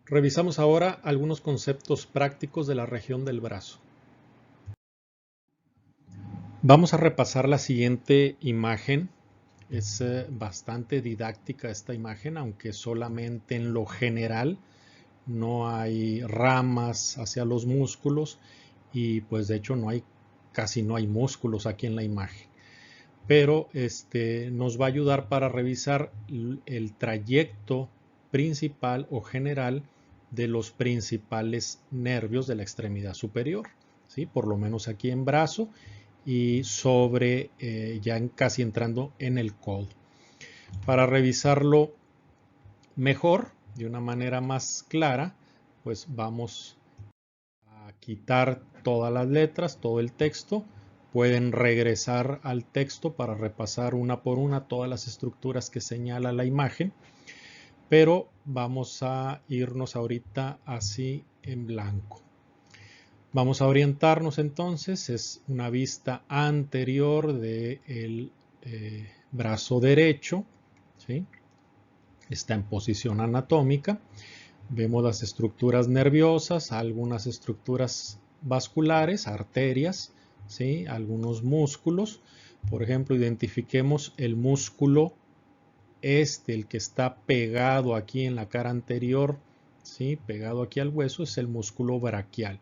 Revisamos ahora algunos conceptos prácticos de la región del brazo. Vamos a repasar la siguiente imagen. Es bastante didáctica esta imagen, aunque solamente en lo general no hay ramas hacia los músculos y pues de hecho casi no hay músculos aquí en la imagen. Pero nos va a ayudar para revisar el trayecto principal o general de los principales nervios de la extremidad superior, ¿sí? Por lo menos aquí en brazo y sobre ya casi entrando en el codo. Para revisarlo mejor, de una manera más clara, pues vamos a quitar todas las letras, todo el texto. Pueden regresar al texto para repasar una por una todas las estructuras que señala la imagen, pero vamos a irnos ahorita así en blanco. Vamos a orientarnos entonces, es una vista anterior del brazo derecho, ¿sí? Está en posición anatómica. Vemos las estructuras nerviosas, algunas estructuras vasculares, arterias, ¿sí? Algunos músculos. Por ejemplo, identifiquemos el músculo el que está pegado aquí en la cara anterior, ¿sí? Pegado aquí al hueso, es el músculo braquial.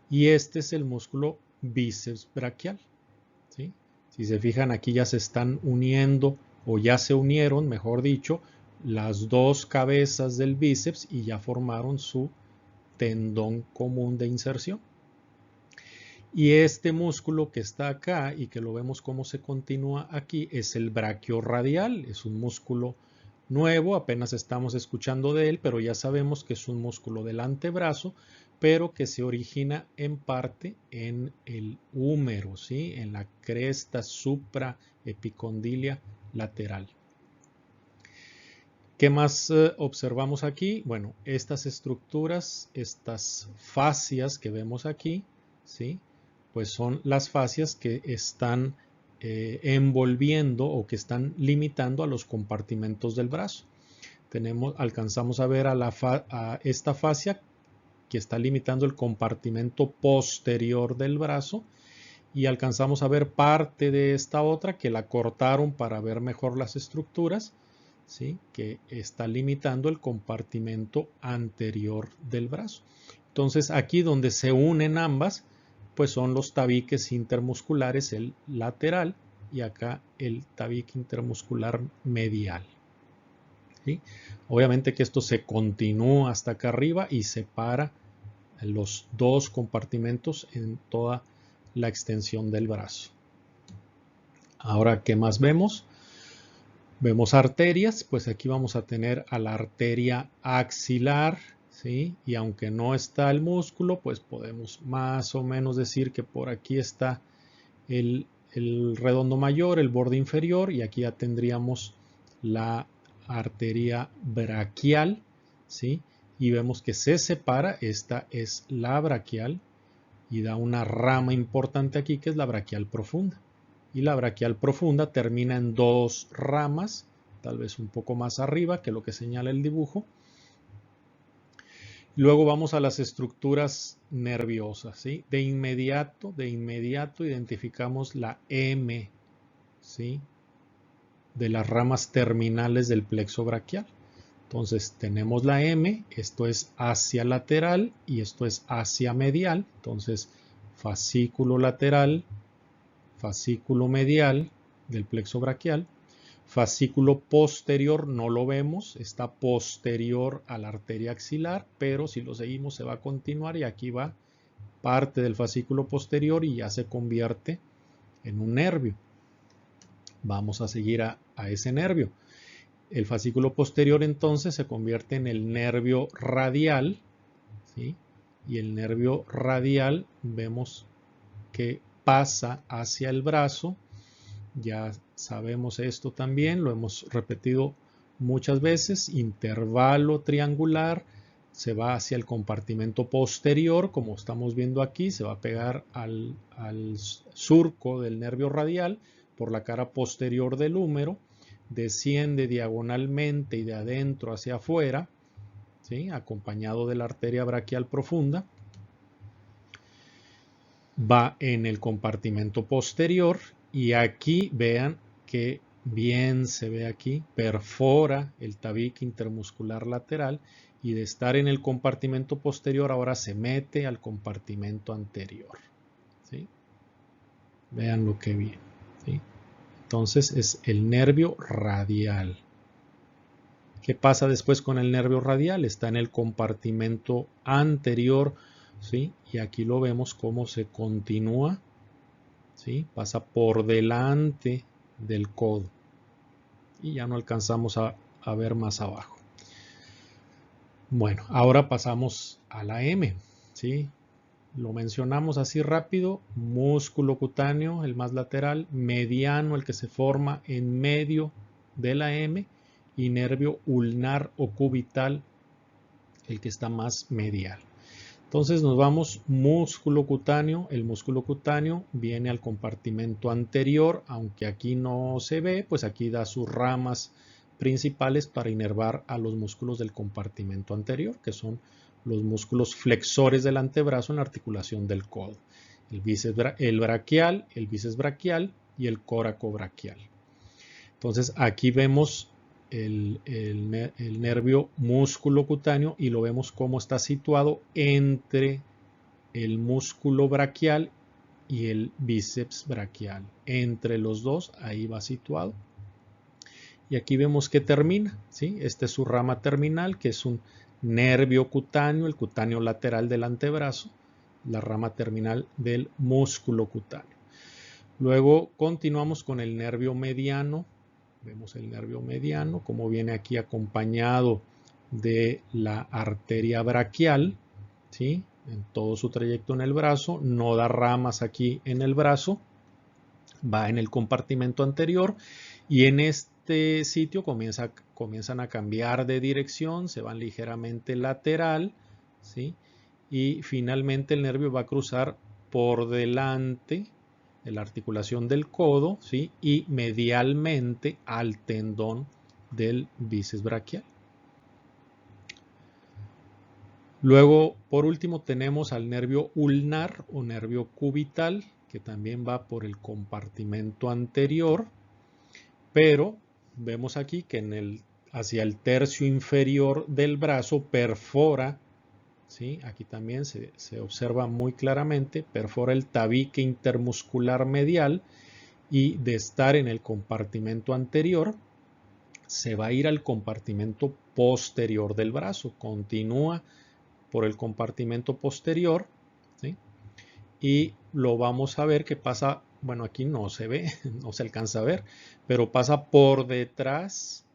Y este es el músculo bíceps braquial, ¿sí? Si se fijan, aquí ya se están uniendo, o ya se unieron, mejor dicho, las dos cabezas del bíceps y ya formaron su tendón común de inserción. Y este músculo que está acá y que lo vemos cómo se continúa aquí es el braquiorradial. Es un músculo nuevo, apenas estamos escuchando de él, pero ya sabemos que es un músculo del antebrazo, pero que se origina en parte en el húmero, ¿sí? En la cresta supraepicondilia lateral. ¿Qué más observamos aquí? Bueno, estas estructuras, estas fascias que vemos aquí, ¿sí? Pues son las fascias que están envolviendo o que están limitando a los compartimentos del brazo. Alcanzamos a ver a esta fascia que está limitando el compartimento posterior del brazo y alcanzamos a ver parte de esta otra que la cortaron para ver mejor las estructuras, ¿sí? Que está limitando el compartimento anterior del brazo. Entonces aquí donde se unen ambas, pues son los tabiques intermusculares, el lateral y acá el tabique intermuscular medial, ¿sí? Obviamente que esto se continúa hasta acá arriba y separa los dos compartimentos en toda la extensión del brazo. Ahora, ¿qué más vemos? Vemos arterias, pues aquí vamos a tener a la arteria axilar, ¿sí? Y aunque no está el músculo, pues podemos más o menos decir que por aquí está el redondo mayor, el borde inferior, y aquí ya tendríamos la arteria braquial, ¿sí? Y vemos que se separa, esta es la braquial, y da una rama importante aquí que es la braquial profunda. Y la braquial profunda termina en dos ramas, tal vez un poco más arriba que lo que señala el dibujo. Luego vamos a las estructuras nerviosas, ¿sí? De inmediato identificamos la M, ¿sí? De las ramas terminales del plexo braquial. Entonces tenemos la M, esto es hacia lateral y esto es hacia medial. Entonces fascículo lateral, fascículo medial del plexo braquial. Fascículo posterior no lo vemos, está posterior a la arteria axilar, pero si lo seguimos se va a continuar y aquí va parte del fascículo posterior y ya se convierte en un nervio. Vamos a seguir a ese nervio. El fascículo posterior entonces se convierte en el nervio radial, ¿sí? Y el nervio radial vemos que pasa hacia el brazo. Ya sabemos esto también, lo hemos repetido muchas veces. Intervalo triangular se va hacia el compartimento posterior, como estamos viendo aquí, se va a pegar al surco del nervio radial por la cara posterior del húmero, desciende diagonalmente y de adentro hacia afuera, ¿sí? Acompañado de la arteria braquial profunda. Va en el compartimento posterior y aquí vean que bien se ve aquí, perfora el tabique intermuscular lateral y de estar en el compartimento posterior ahora se mete al compartimento anterior. ¿Sí? Vean lo que viene. ¿Sí? Entonces es el nervio radial. ¿Qué pasa después con el nervio radial? Está en el compartimento anterior, ¿sí? Y aquí lo vemos cómo se continúa, ¿sí? Pasa por delante del codo. Y ya no alcanzamos a ver más abajo. Bueno, ahora pasamos a la M, ¿sí? Lo mencionamos así rápido: músculo cutáneo, el más lateral; mediano, el que se forma en medio de la M; y nervio ulnar o cubital, el que está más medial. Entonces nos vamos músculo cutáneo. El músculo cutáneo viene al compartimento anterior, aunque aquí no se ve, pues aquí da sus ramas principales para inervar a los músculos del compartimento anterior, que son los músculos flexores del antebrazo en la articulación del codo: el braquial, el bíceps braquial y el coracobraquial. Entonces aquí vemos el nervio músculo cutáneo y lo vemos cómo está situado entre el músculo braquial y el bíceps braquial. Entre los dos, ahí va situado. Y aquí vemos que termina, ¿sí? Esta es su rama terminal, que es un nervio cutáneo, el cutáneo lateral del antebrazo, la rama terminal del músculo cutáneo. Luego continuamos con el nervio mediano. Vemos el nervio mediano, como viene aquí acompañado de la arteria braquial, ¿sí? En todo su trayecto en el brazo, no da ramas aquí en el brazo, va en el compartimento anterior y en este sitio comienzan a cambiar de dirección, se van ligeramente lateral, ¿sí? Y finalmente el nervio va a cruzar por delante de la articulación del codo, ¿sí? Y medialmente al tendón del bíceps braquial. Luego, por último, tenemos al nervio ulnar o nervio cubital, que también va por el compartimento anterior, pero vemos aquí que hacia el tercio inferior del brazo perfora, ¿sí? Aquí también se observa muy claramente, perfora el tabique intermuscular medial y de estar en el compartimento anterior se va a ir al compartimento posterior del brazo, continúa por el compartimento posterior, ¿sí? Y lo vamos a ver que pasa, bueno, aquí no se ve, no se alcanza a ver, pero pasa por detrás,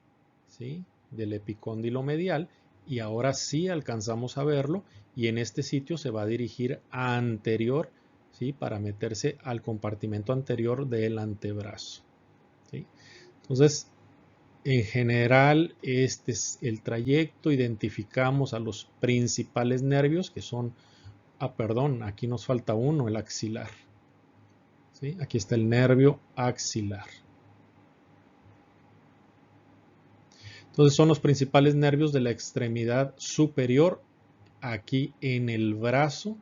¿sí? Del epicóndilo medial, y ahora sí alcanzamos a verlo, y en este sitio se va a dirigir anterior, ¿sí? Para meterse al compartimento anterior del antebrazo, ¿sí? Entonces, en general, este es el trayecto. Identificamos a los principales nervios que son, perdón, aquí nos falta uno, el axilar, ¿sí? Aquí está el nervio axilar. Entonces son los principales nervios de la extremidad superior aquí en el brazo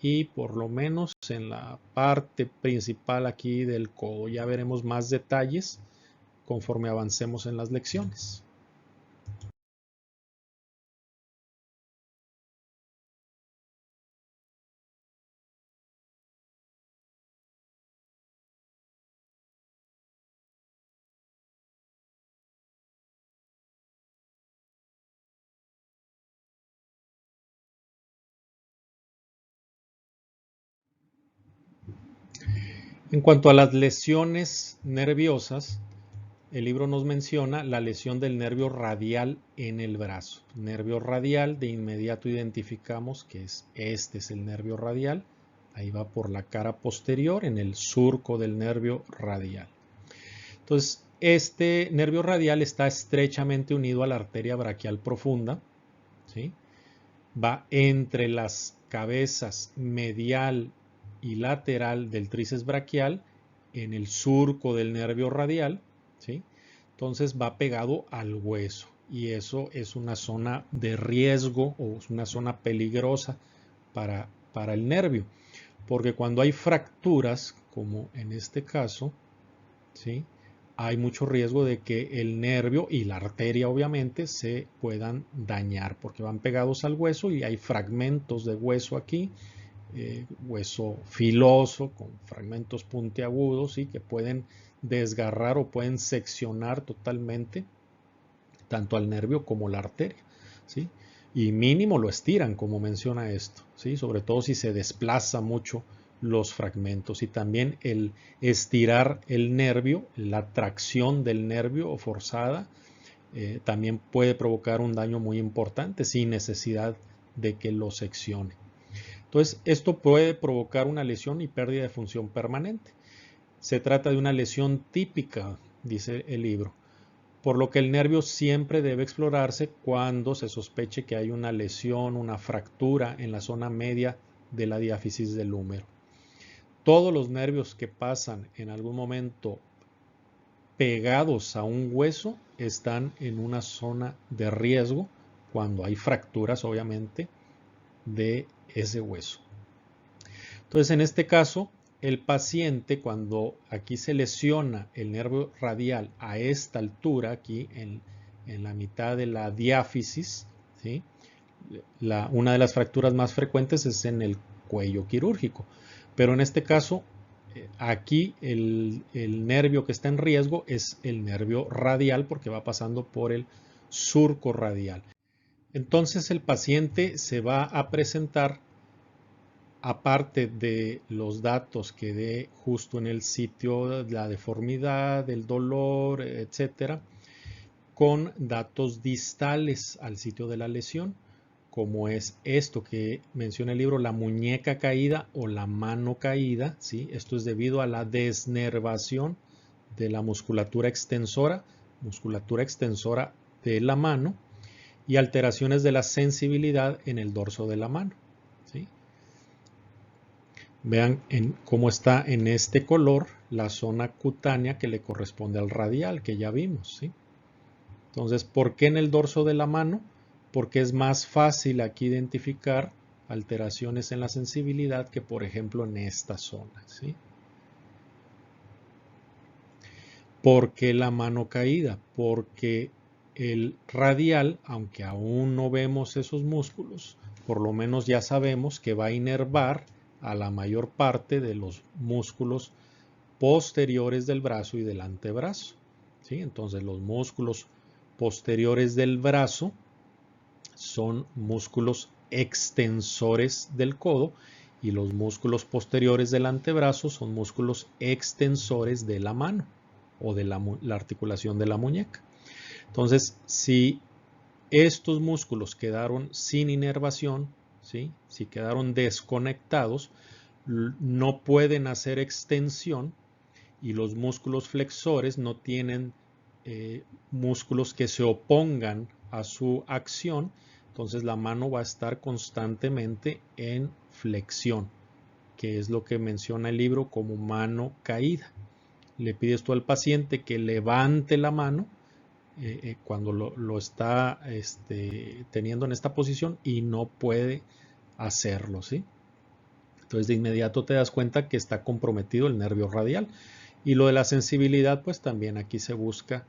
y por lo menos en la parte principal aquí del codo. Ya veremos más detalles conforme avancemos en las lecciones. En cuanto a las lesiones nerviosas, el libro nos menciona la lesión del nervio radial en el brazo. Nervio radial, de inmediato identificamos que este es el nervio radial. Ahí va por la cara posterior, en el surco del nervio radial. Entonces, este nervio radial está estrechamente unido a la arteria braquial profunda, ¿sí? Va entre las cabezas medial y lateral del tríceps braquial, en el surco del nervio radial, ¿sí? Entonces va pegado al hueso. y eso es una zona de riesgo o es una zona peligrosa para el nervio, porque cuando hay fracturas, como en este caso, ¿sí?, hay mucho riesgo de que el nervio y la arteria obviamente se puedan dañar porque van pegados al hueso y hay fragmentos de hueso aquí, hueso filoso con fragmentos puntiagudos, ¿sí?, que pueden desgarrar o pueden seccionar totalmente tanto al nervio como la arteria, ¿sí? Y mínimo lo estiran, como menciona esto, ¿sí? Sobre todo si se desplaza mucho los fragmentos, y también el estirar el nervio, la tracción del nervio o forzada, también puede provocar un daño muy importante sin necesidad de que lo seccione. Entonces, esto puede provocar una lesión y pérdida de función permanente. Se trata de una lesión típica, dice el libro, por lo que el nervio siempre debe explorarse cuando se sospeche que hay una lesión, una fractura en la zona media de la diáfisis del húmero. Todos los nervios que pasan en algún momento pegados a un hueso están en una zona de riesgo cuando hay fracturas, obviamente, de ese hueso. Entonces, en este caso, el paciente, cuando aquí se lesiona el nervio radial a esta altura, aquí en la mitad de la diáfisis, ¿sí?, una de las fracturas más frecuentes es en el cuello quirúrgico, pero en este caso, aquí el nervio que está en riesgo es el nervio radial porque va pasando por el surco radial. Entonces el paciente se va a presentar, aparte de los datos que dé justo en el sitio, la deformidad, el dolor, etcétera, con datos distales al sitio de la lesión, como es esto que menciona el libro, la muñeca caída o la mano caída, ¿sí? Esto es debido a la desnervación de la musculatura extensora de la mano, y alteraciones de la sensibilidad en el dorso de la mano, ¿sí? Vean cómo está en este color la zona cutánea que le corresponde al radial, que ya vimos, ¿sí? Entonces, ¿por qué en el dorso de la mano? Porque es más fácil aquí identificar alteraciones en la sensibilidad que, por ejemplo, en esta zona, ¿sí? ¿Por qué la mano caída? Porque el radial, aunque aún no vemos esos músculos, por lo menos ya sabemos que va a inervar a la mayor parte de los músculos posteriores del brazo y del antebrazo, ¿sí? Entonces los músculos posteriores del brazo son músculos extensores del codo y los músculos posteriores del antebrazo son músculos extensores de la mano o de la articulación de la muñeca. Entonces, si estos músculos quedaron sin inervación, ¿sí?, si quedaron desconectados, no pueden hacer extensión, y los músculos flexores no tienen músculos que se opongan a su acción, entonces la mano va a estar constantemente en flexión, que es lo que menciona el libro como mano caída. Le pides tú al paciente que levante la mano cuando lo está teniendo en esta posición y no puede hacerlo, ¿sí? Entonces de inmediato te das cuenta que está comprometido el nervio radial. Y lo de la sensibilidad, pues también aquí se busca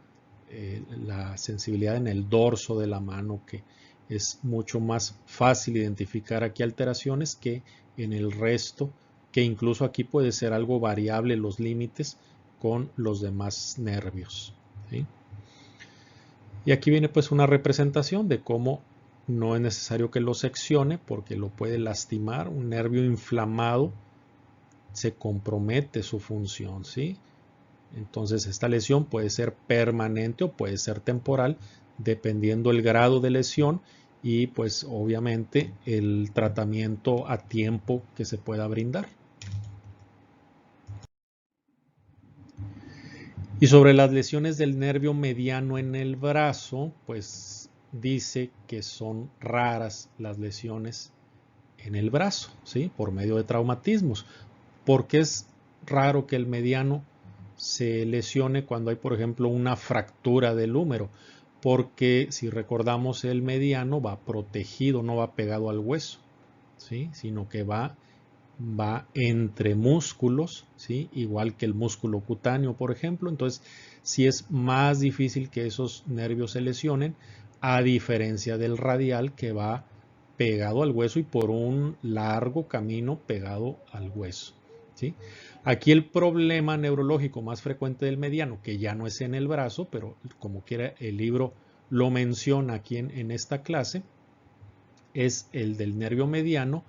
la sensibilidad en el dorso de la mano, que es mucho más fácil identificar aquí alteraciones que en el resto, que incluso aquí puede ser algo variable los límites con los demás nervios, ¿sí? Y aquí viene pues una representación de cómo no es necesario que lo seccione porque lo puede lastimar. Un nervio inflamado se compromete su función, ¿sí? Entonces esta lesión puede ser permanente o puede ser temporal, dependiendo el grado de lesión y pues obviamente el tratamiento a tiempo que se pueda brindar. Y sobre las lesiones del nervio mediano en el brazo, pues dice que son raras las lesiones en el brazo, ¿sí?, por medio de traumatismos. Porque es raro que el mediano se lesione cuando hay, por ejemplo, una fractura del húmero, porque si recordamos el mediano va protegido, no va pegado al hueso, ¿sí? Sino que va entre músculos, ¿sí? Igual que el músculo cutáneo, por ejemplo. Entonces, sí es más difícil que esos nervios se lesionen, a diferencia del radial que va pegado al hueso y por un largo camino pegado al hueso, ¿sí? Aquí el problema neurológico más frecuente del mediano, que ya no es en el brazo, pero como quiera el libro lo menciona aquí en esta clase, es el del nervio mediano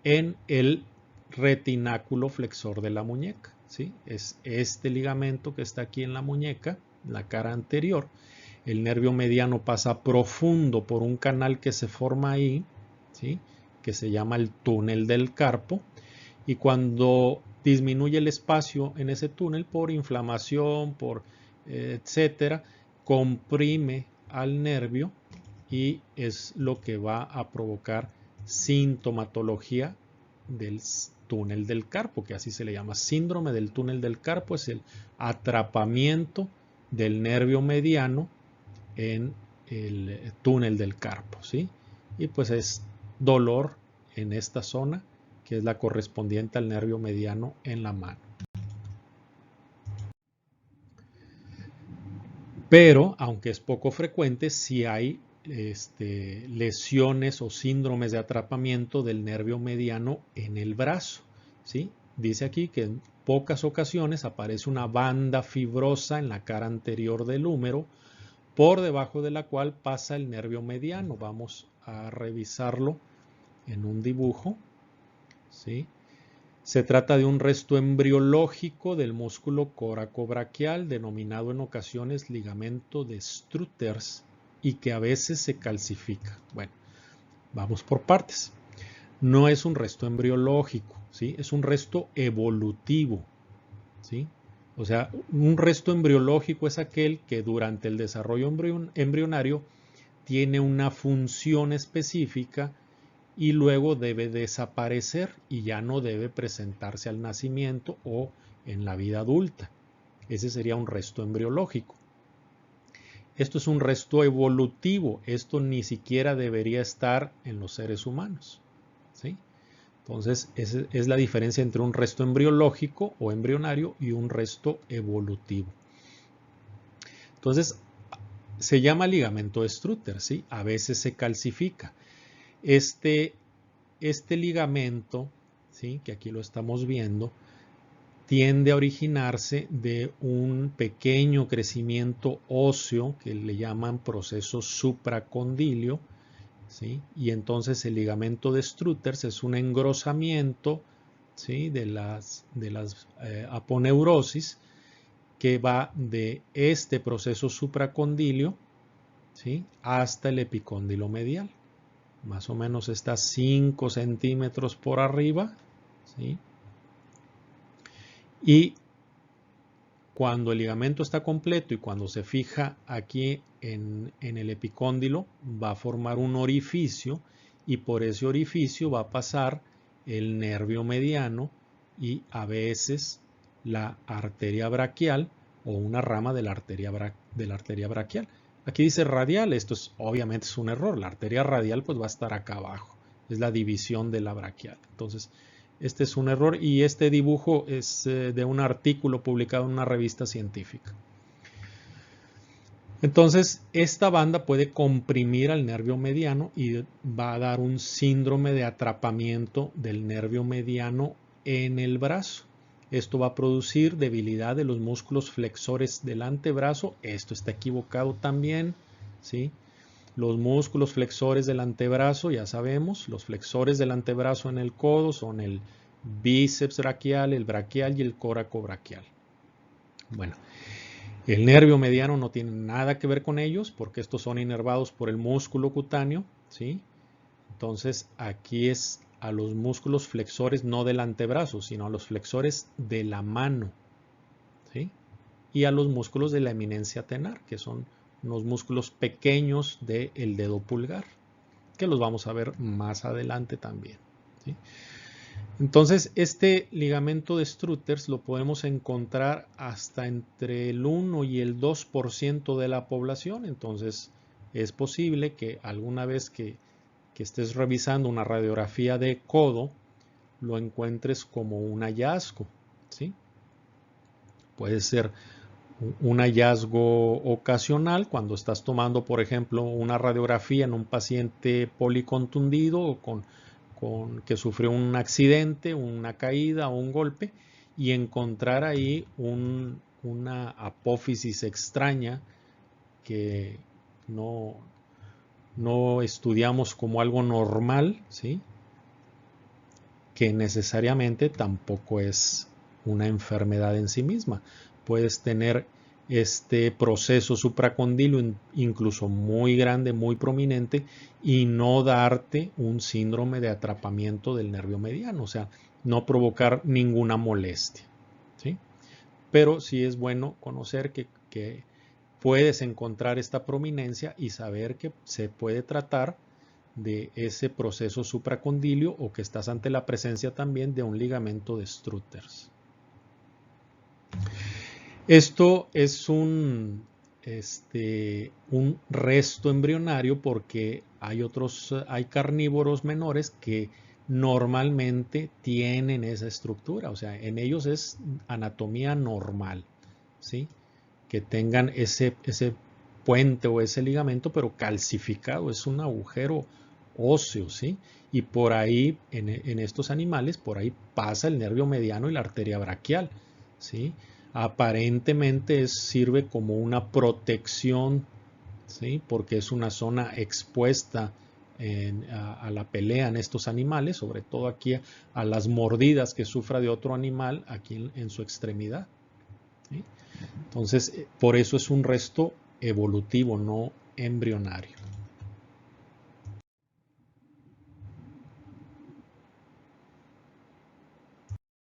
en el retináculo flexor de la muñeca, ¿sí? Es este ligamento que está aquí en la muñeca, la cara anterior. El nervio mediano pasa profundo por un canal que se forma ahí, ¿sí? Que se llama el túnel del carpo, y cuando disminuye el espacio en ese túnel por inflamación, por etcétera, comprime al nervio y es lo que va a provocar sintomatología del túnel del carpo, que así se le llama. Síndrome del túnel del carpo es el atrapamiento del nervio mediano en el túnel del carpo, ¿sí? Y pues es dolor en esta zona, que es la correspondiente al nervio mediano en la mano. Pero, aunque es poco frecuente, sí hay lesiones o síndromes de atrapamiento del nervio mediano en el brazo, ¿sí? Dice aquí que en pocas ocasiones aparece una banda fibrosa en la cara anterior del húmero, por debajo de la cual pasa el nervio mediano. Vamos a revisarlo en un dibujo, ¿sí? Se trata de un resto embriológico del músculo coracobraquial, denominado en ocasiones ligamento de Strüters, y que a veces se calcifica. Bueno, vamos por partes. No es un resto embriológico, ¿sí? Es un resto evolutivo, ¿sí? O sea, un resto embriológico es aquel que durante el desarrollo embrionario tiene una función específica y luego debe desaparecer y ya no debe presentarse al nacimiento o en la vida adulta. Ese sería un resto embriológico. Esto es un resto evolutivo. Esto ni siquiera debería estar en los seres humanos, ¿sí? Entonces, esa es la diferencia entre un resto embriológico o embrionario y un resto evolutivo. Entonces, se llama ligamento de Strüter, ¿sí? A veces se calcifica. Este ligamento, ¿sí? Que aquí lo estamos viendo, tiende a originarse de un pequeño crecimiento óseo que le llaman proceso supracondilio, ¿sí? Y entonces el ligamento de Strüter es un engrosamiento, ¿sí? de las aponeurosis, que va de este proceso supracondilio, ¿sí? hasta el epicóndilo medial. Más o menos está 5 centímetros por arriba, ¿sí? Y cuando el ligamento está completo y cuando se fija aquí en el epicóndilo, va a formar un orificio y por ese orificio va a pasar el nervio mediano y a veces la arteria braquial o una rama de la arteria braquial. Aquí dice radial, esto obviamente es un error. La arteria radial pues va a estar acá abajo, es la división de la braquial. Entonces, este es un error y este dibujo es de un artículo publicado en una revista científica. Entonces, esta banda puede comprimir al nervio mediano y va a dar un síndrome de atrapamiento del nervio mediano en el brazo. Esto va a producir debilidad de los músculos flexores del antebrazo. Esto está equivocado también, ¿sí? Los músculos flexores del antebrazo, ya sabemos, los flexores del antebrazo en el codo son el bíceps braquial, el braquial y el coracobraquial. Bueno, el nervio mediano no tiene nada que ver con ellos porque estos son inervados por el músculo cutáneo, ¿sí? Entonces aquí es a los músculos flexores no del antebrazo, sino a los flexores de la mano, ¿sí? Y a los músculos de la eminencia tenar, que son unos músculos pequeños del dedo pulgar, que los vamos a ver más adelante también, ¿sí? Entonces, este ligamento de Struther's lo podemos encontrar hasta entre el 1 y el 2% de la población. Entonces, es posible que alguna vez que estés revisando una radiografía de codo, lo encuentres como un hallazgo, ¿sí? Puede ser un hallazgo ocasional cuando estás tomando, por ejemplo, una radiografía en un paciente policontundido o que sufrió un accidente, una caída o un golpe, y encontrar ahí una apófisis extraña que no, no estudiamos como algo normal, ¿sí? Que necesariamente tampoco es una enfermedad en sí misma. Puedes tener este proceso supracondilo incluso muy grande, muy prominente, y no darte un síndrome de atrapamiento del nervio mediano, o sea, no provocar ninguna molestia, ¿sí? Pero sí es bueno conocer que puedes encontrar esta prominencia y saber que se puede tratar de ese proceso supracondilio o que estás ante la presencia también de un ligamento de Struther's. Esto es un resto embrionario porque hay carnívoros menores que normalmente tienen esa estructura, o sea, en ellos es anatomía normal, ¿sí? Que tengan ese puente o ese ligamento, pero calcificado, es un agujero óseo, ¿sí? Y por ahí, en estos animales, por ahí pasa el nervio mediano y la arteria braquial, ¿sí? Aparentemente sirve como una protección, ¿sí? Porque es una zona expuesta a la pelea en estos animales, sobre todo aquí a las mordidas que sufra de otro animal aquí en su extremidad, ¿sí? Entonces, por eso es un resto evolutivo, no embrionario.